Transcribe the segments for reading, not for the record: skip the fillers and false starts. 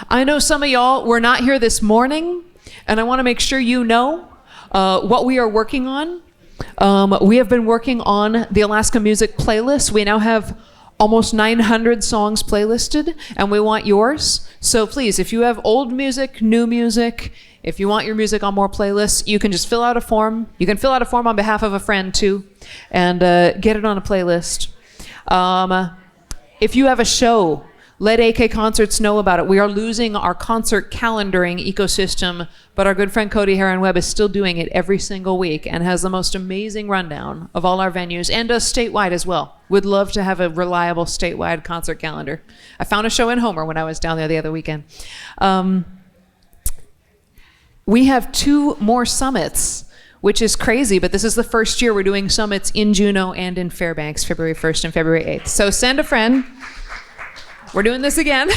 I know some of y'all were not here this morning, and I want to make sure you know what we are working on. We have been working on the Alaska Music playlist. We now have almost 900 songs playlisted, and we want yours. So please, if you have old music, new music, if you want your music on more playlists, you can just fill out a form. You can fill out a form on behalf of a friend too, and get it on a playlist. If you have a show, let AK Concerts know about it. We are losing our concert calendaring ecosystem, but our good friend Cody Heron-Webb is still doing it every single week and has the most amazing rundown of all our venues and does statewide as well. Would love to have a reliable statewide concert calendar. I found a show in Homer when I was down there the other weekend. We have 2 more summits, which is crazy, but this is the first year we're doing summits in Juneau and in Fairbanks, February 1st and February 8th. So send a friend. We're doing this again.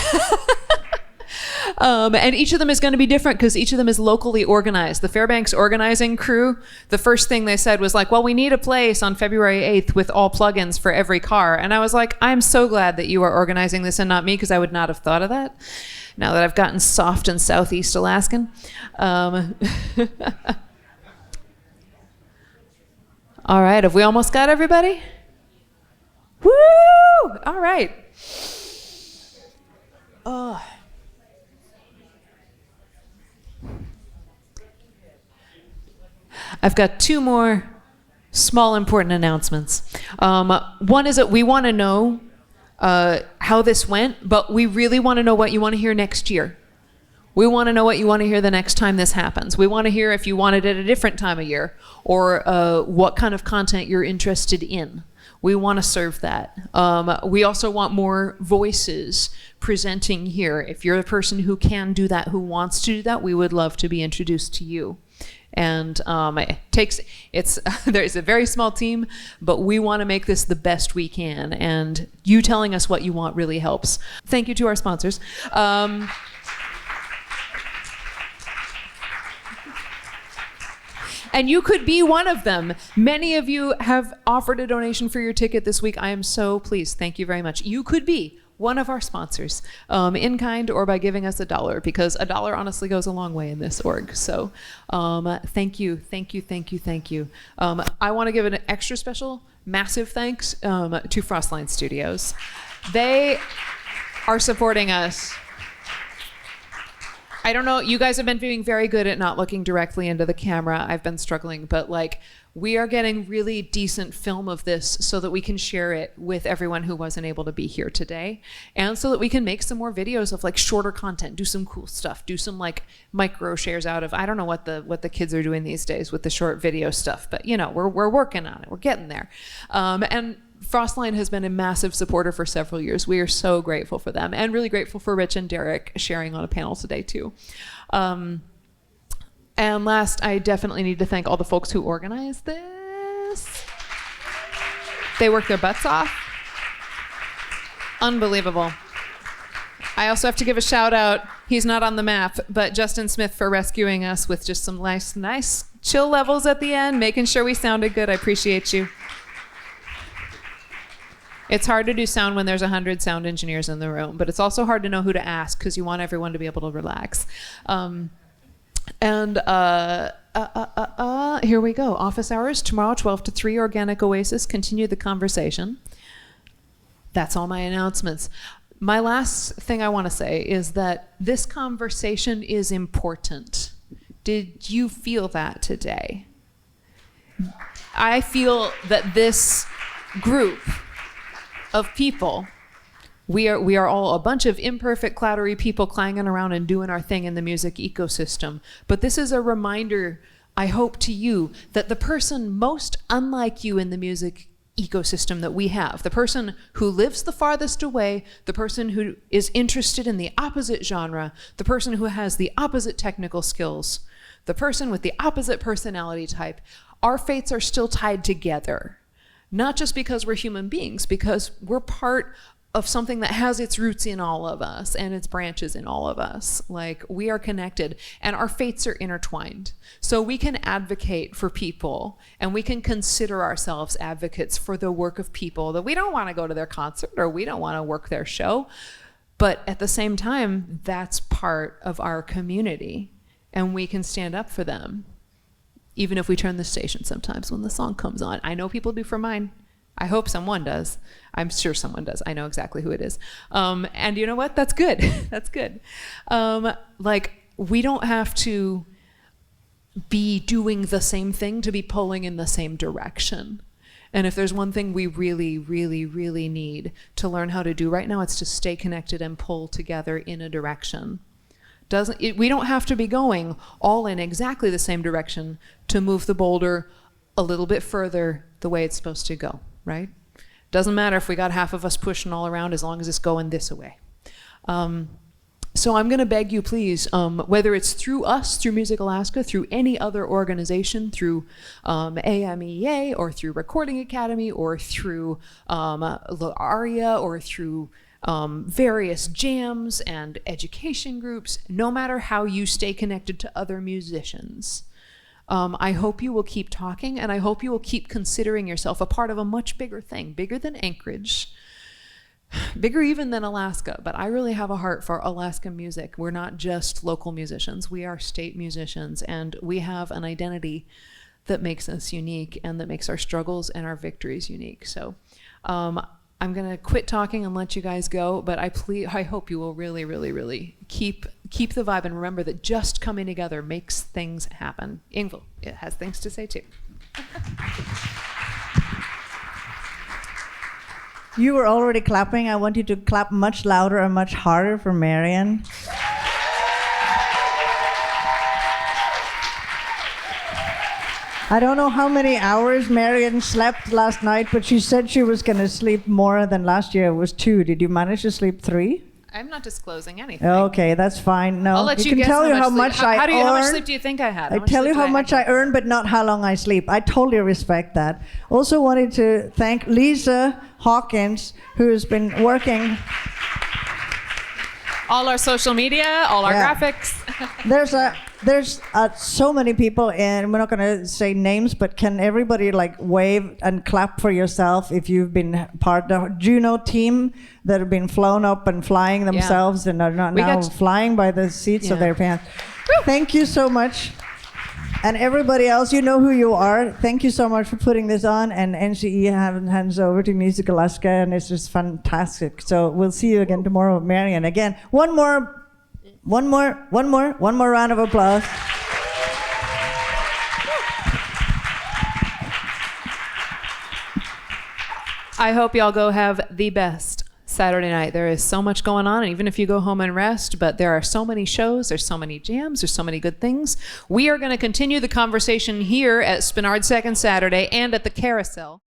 And each of them is going to be different because each of them is locally organized. The Fairbanks organizing crew, the first thing they said was like, well, we need a place on February 8th with all plugins for every car. And I was like, I'm so glad that you are organizing this and not me, because I would not have thought of that now that I've gotten soft and Southeast Alaskan. All right, have we almost got everybody? Woo! All right. Oh. I've got 2 more small important announcements. One is that we want to know how this went, but we really want to know what you want to hear next year. We want to know what you want to hear the next time this happens. We want to hear if you want it at a different time of year, or what kind of content you're interested in. We want to serve that. We also want more voices presenting here. If you're the person who can do that, who wants to do that, we would love to be introduced to you. And there's a very small team, but we want to make this the best we can. And you telling us what you want really helps. Thank you to our sponsors. And you could be one of them. Many of you have offered a donation for your ticket this week. I am so pleased. Thank you very much. You could be one of our sponsors, in kind or by giving us $1, because $1 honestly goes a long way in this org. So thank you, thank you, thank you, thank you. I want to give an extra special, massive thanks to Frostline Studios. They are supporting us. I don't know, you guys have been being very good at not looking directly into the camera. I've been struggling, but we are getting really decent film of this so that we can share it with everyone who wasn't able to be here today. And so that we can make some more videos of shorter content, do some cool stuff, do some micro shares out of, I don't know what the kids are doing these days with the short video stuff, but we're working on it. We're getting there. And Frostline has been a massive supporter for several years. We are so grateful for them, and really grateful for Rich and Derek sharing on a panel today too. And last, I definitely need to thank all the folks who organized this. They worked their butts off. Unbelievable. I also have to give a shout out, he's not on the map, but Justin Smith for rescuing us with just some nice chill levels at the end, making sure we sounded good. I appreciate you. It's hard to do sound when there's 100 sound engineers in the room, but it's also hard to know who to ask because you want everyone to be able to relax. Here we go. Office hours tomorrow, 12 to 3, Organic Oasis. Continue the conversation. That's all my announcements. My last thing I want to say is that this conversation is important. Did you feel that today? I feel that this group of people, we are all a bunch of imperfect, clattery people clanging around and doing our thing in the music ecosystem. But this is a reminder, I hope, to you that the person most unlike you in the music ecosystem that we have, the person who lives the farthest away, the person who is interested in the opposite genre, the person who has the opposite technical skills, the person with the opposite personality type, our fates are still tied together. Not just because we're human beings, because we're part of something that has its roots in all of us and its branches in all of us. We are connected and our fates are intertwined. So we can advocate for people, and we can consider ourselves advocates for the work of people that we don't want to go to their concert or we don't want to work their show, But at the same time, that's part of our community, and we can stand up for them, even if we turn the station sometimes when the song comes on. I know people do for mine. I hope someone does. I'm sure someone does. I know exactly who it is. And you know what? That's good. That's good. Like, we don't have to be doing the same thing to be pulling in the same direction. And if there's one thing we really, really, really need to learn how to do right now, it's to stay connected and pull together in a direction. We don't have to be going all in exactly the same direction to move the boulder a little bit further the way it's supposed to go, right? Doesn't matter if we got half of us pushing all around, as long as it's going this way. So I'm going to beg you, please, whether it's through us, through MusicAlaska, through any other organization, through AMEA, or through Recording Academy, or through ARIA, or through various jams and education groups, no matter how you stay connected to other musicians, I hope you will keep talking, and I hope you will keep considering yourself a part of a much bigger thing, bigger than Anchorage, bigger even than Alaska. But I really have a heart for Alaska music. We're not just local musicians. We are state musicians, and we have an identity that makes us unique and that makes our struggles and our victories unique. So I'm going to quit talking and let you guys go, but I hope you will really, really, really keep the vibe, and remember that just coming together makes things happen. Ingvild, it has things to say too. You were already clapping. I want you to clap much louder and much harder for Marian. I don't know how many hours Marian slept last night, but she said she was going to sleep more than last year. It was 2. Did you manage to sleep 3? I'm not disclosing anything. Okay, that's fine. No, I'll let you can guess tell you how much I earn. How much sleep do you think I had? I tell you how much I earn, but not how long I sleep. I totally respect that. Also wanted to thank Lisa Hawkins, who has been working. All our social media, all our graphics. There's so many people, and we're not going to say names, but can everybody like wave and clap for yourself if you've been part of Juno team that have been flown up and flying themselves and are not now flying by the seats of their pants. Thank you so much. And everybody else, you know who you are. Thank you so much for putting this on. And NCE hands over to MusicAlaska, and it's just fantastic. So we'll see you again tomorrow, Marian. Again, one more round of applause. I hope y'all go have the best Saturday night. There is so much going on, and even if you go home and rest, but there are so many shows, there's so many jams, there's so many good things. We are going to continue the conversation here at Spinard Second Saturday and at the Carousel.